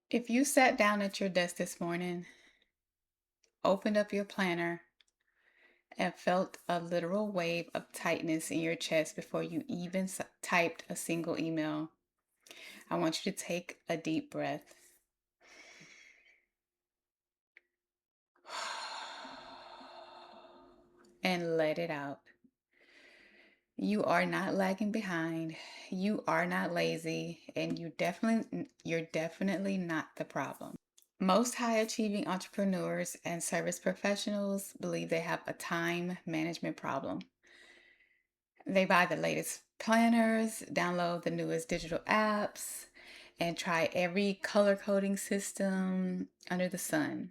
If you sat down at your desk this morning, opened up your planner, and felt a literal wave of tightness in your chest before you even typed a single email, I want you to take a deep breath and let it out. You are not lagging behind. You are not lazy, and you're definitely not the problem. Most high achieving entrepreneurs and service professionals believe they have a time management problem. They buy the latest planners, download the newest digital apps, and try every color coding system under the sun.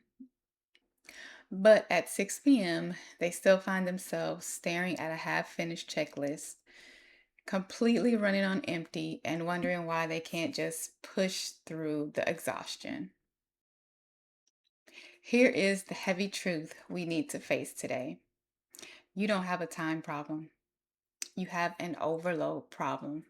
But at 6 p.m., they still find themselves staring at a half finished checklist, completely running on empty, and wondering why they can't just push through the exhaustion. Here is the heavy truth we need to face today. You don't have a time problem, you have an overload problem.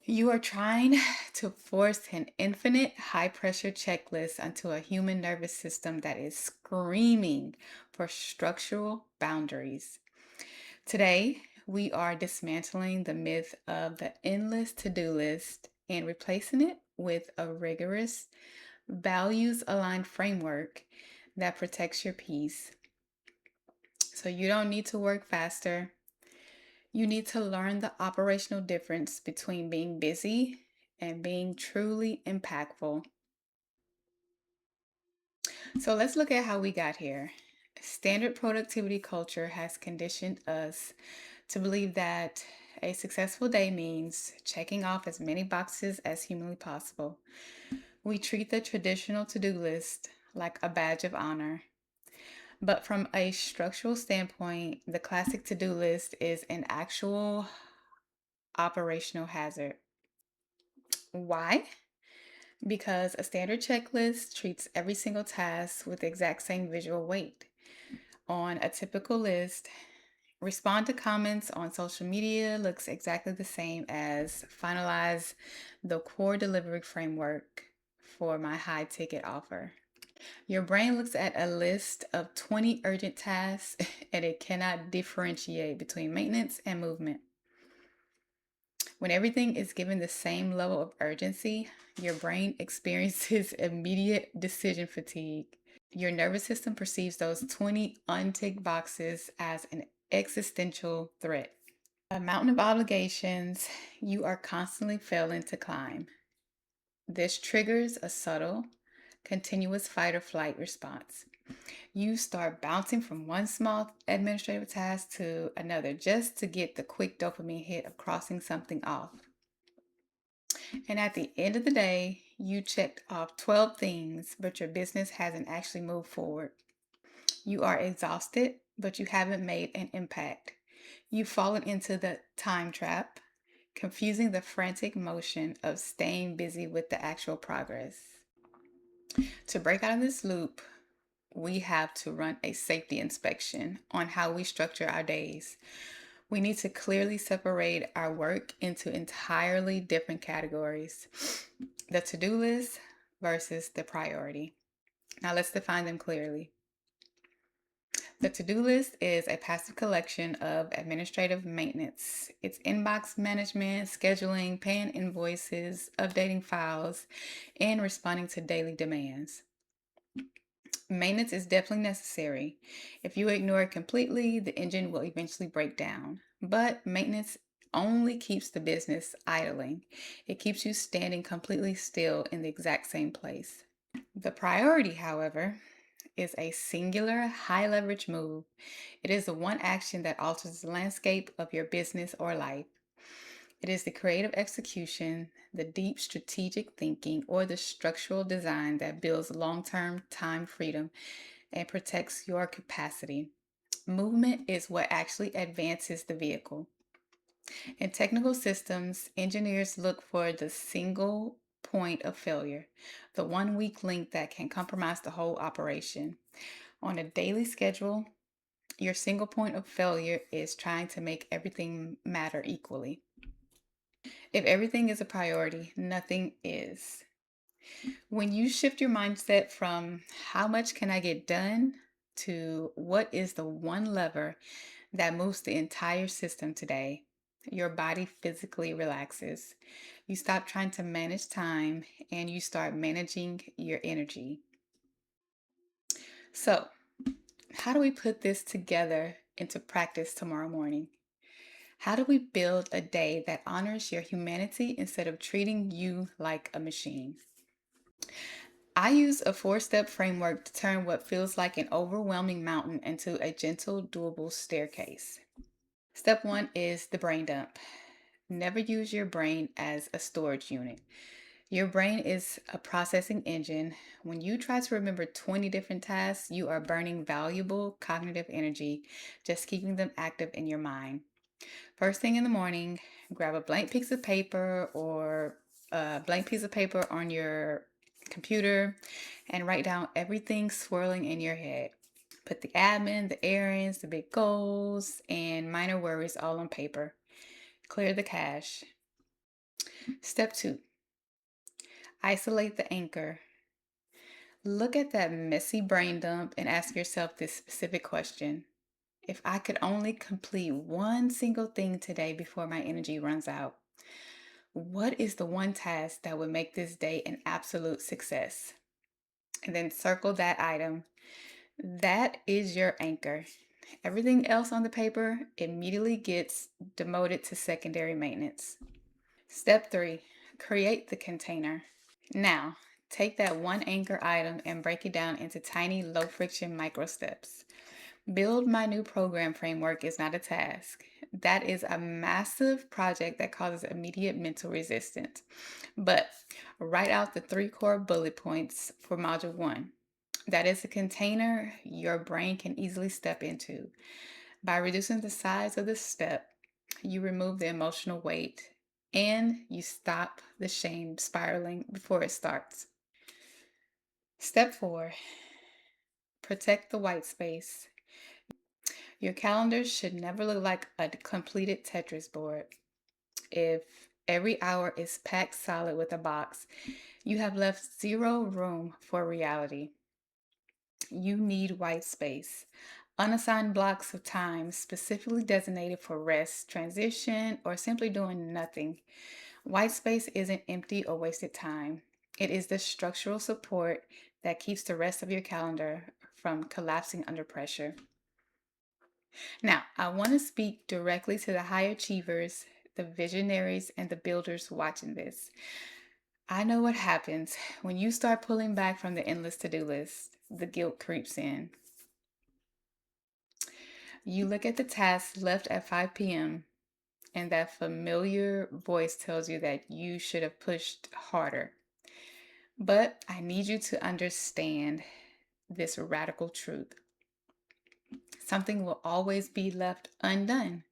You are trying to force an infinite high pressure checklist onto a human nervous system that is screaming for structural boundaries. Today, we are dismantling the myth of the endless to do list and replacing it with a rigorous, values aligned framework that protects your peace. So you don't need to work faster. You need to learn the operational difference between being busy and being truly impactful. So let's look at how we got here. Standard productivity culture has conditioned us to believe that a successful day means checking off as many boxes as humanly possible. We treat the traditional to do list like a badge of honor. But from a structural standpoint, the classic to do list is an actual operational hazard. Why? Because a standard checklist treats every single task with the exact same visual weight. On a typical list, respond to comments on social media looks exactly the same as finalize the core delivery framework for my high ticket offer. Your brain looks at a list of 20 urgent tasks and it cannot differentiate between maintenance and movement. When everything is given the same level of urgency, your brain experiences immediate decision fatigue. Your nervous system perceives those 20 unticked boxes as an existential threat. A mountain of obligations you are constantly failing to climb. This triggers a subtle, continuous fight or flight response. You start bouncing from one small administrative task to another just to get the quick dopamine hit of crossing something off. And at the end of the day, you checked off 12 things, but your business hasn't actually moved forward. You are exhausted, but you haven't made an impact. You've fallen into the time trap, confusing the frantic motion of staying busy with the actual progress. To break out of this loop, we have to run a safety inspection on how we structure our days. We need to clearly separate our work into entirely different categories: the to do list versus the priority. Now, let's define them clearly. The to do list is a passive collection of administrative maintenance. It's inbox management, scheduling, paying invoices, updating files, and responding to daily demands. Maintenance is definitely necessary. If you ignore it completely, the engine will eventually break down. But maintenance only keeps the business idling. It keeps you standing completely still in the exact same place. The priority, however, is a singular high leverage move. It is the one action that alters the landscape of your business or life. It is the creative execution, the deep strategic thinking, or the structural design that builds long term time freedom and protects your capacity. Movement is what actually advances the vehicle. In technical systems, engineers look for the single point of failure, the one weak link that can compromise the whole operation. On a daily schedule, your single point of failure is trying to make everything matter equally. If everything is a priority, nothing is. When you shift your mindset from how much can I get done to what is the one lever that moves the entire system today, your body physically relaxes. You stop trying to manage time and you start managing your energy. So, how do we put this together into practice tomorrow morning? How do we build a day that honors your humanity instead of treating you like a machine? I use a four-step framework to turn what feels like an overwhelming mountain into a gentle, doable staircase. Step one is the brain dump. Never use your brain as a storage unit. Your brain is a processing engine. When you try to remember 20 different tasks, you are burning valuable cognitive energy just keeping them active in your mind. First thing in the morning, grab a blank piece of paper or a blank piece of paper on your computer and write down everything swirling in your head. Put the admin, the errands, the big goals, and minor worries all on paper. Clear the cache. Step two, isolate the anchor. Look at that messy brain dump and ask yourself this specific question. If I could only complete one single thing today before my energy runs out, what is the one task that would make this day an absolute success? And then circle that item. That is your anchor. Everything else on the paper immediately gets demoted to secondary maintenance. Step three, create the container. Now, take that one anchor item and break it down into tiny, low friction micro steps. Build my new program framework is not a task. That is a massive project that causes immediate mental resistance. But write out the three core bullet points for module one. That is a container your brain can easily step into. By reducing the size of the step, you remove the emotional weight and you stop the shame spiraling before it starts. Step four, protect the white space. Your calendar should never look like a completed Tetris board. If every hour is packed solid with a box, you have left zero room for reality. You need white space. Unassigned blocks of time specifically designated for rest, transition, or simply doing nothing. White space isn't empty or wasted time. It is the structural support that keeps the rest of your calendar from collapsing under pressure. Now, I want to speak directly to the high achievers, the visionaries, and the builders watching this. I know what happens when you start pulling back from the endless to do list. The guilt creeps in. You look at the tasks left at 5 p.m., and that familiar voice tells you that you should have pushed harder. But I need you to understand this radical truth. Something will always be left undone.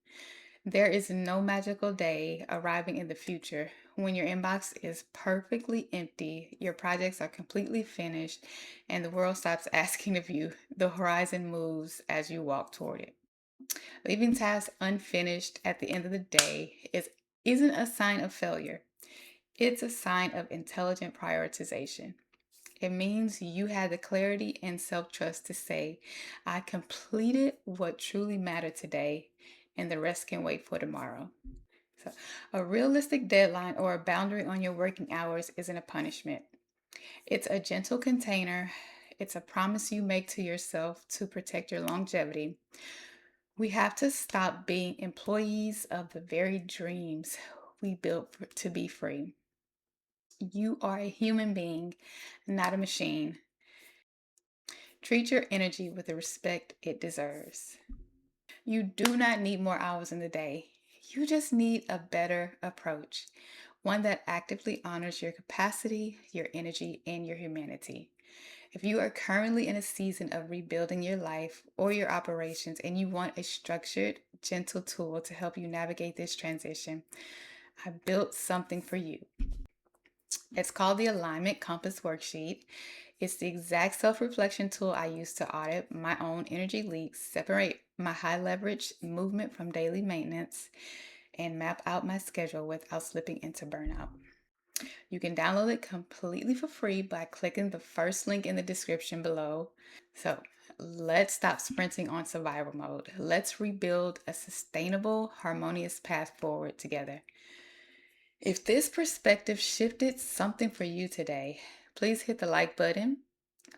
There is no magical day arriving in the future when your inbox is perfectly empty, your projects are completely finished, and the world stops asking of you. The horizon moves as you walk toward it. Leaving tasks unfinished at the end of the day isn't a sign of failure. It's a sign of intelligent prioritization. It means you had the clarity and self trust to say, I completed what truly mattered today, and the rest can wait for tomorrow. So, a realistic deadline or a boundary on your working hours isn't a punishment. It's a gentle container. It's a promise you make to yourself to protect your longevity. We have to stop being employees of the very dreams we built to be free. You are a human being, not a machine. Treat your energy with the respect it deserves. You do not need more hours in the day. You just need a better approach, one that actively honors your capacity, your energy, and your humanity. If you are currently in a season of rebuilding your life or your operations and you want a structured, gentle tool to help you navigate this transition, I built something for you. It's called the Alignment Compass Worksheet. It's the exact self reflection tool I use to audit my own energy leaks, separate my high leverage movement from daily maintenance, and map out my schedule without slipping into burnout. You can download it completely for free by clicking the first link in the description below. So let's stop sprinting on survival mode. Let's rebuild a sustainable, harmonious path forward together. If this perspective shifted something for you today, please hit the like button,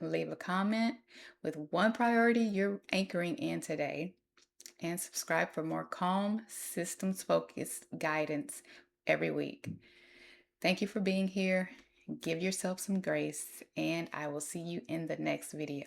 leave a comment with one priority you're anchoring in today, and subscribe for more calm, systems focused guidance every week. Thank you for being here. Give yourself some grace, and I will see you in the next video.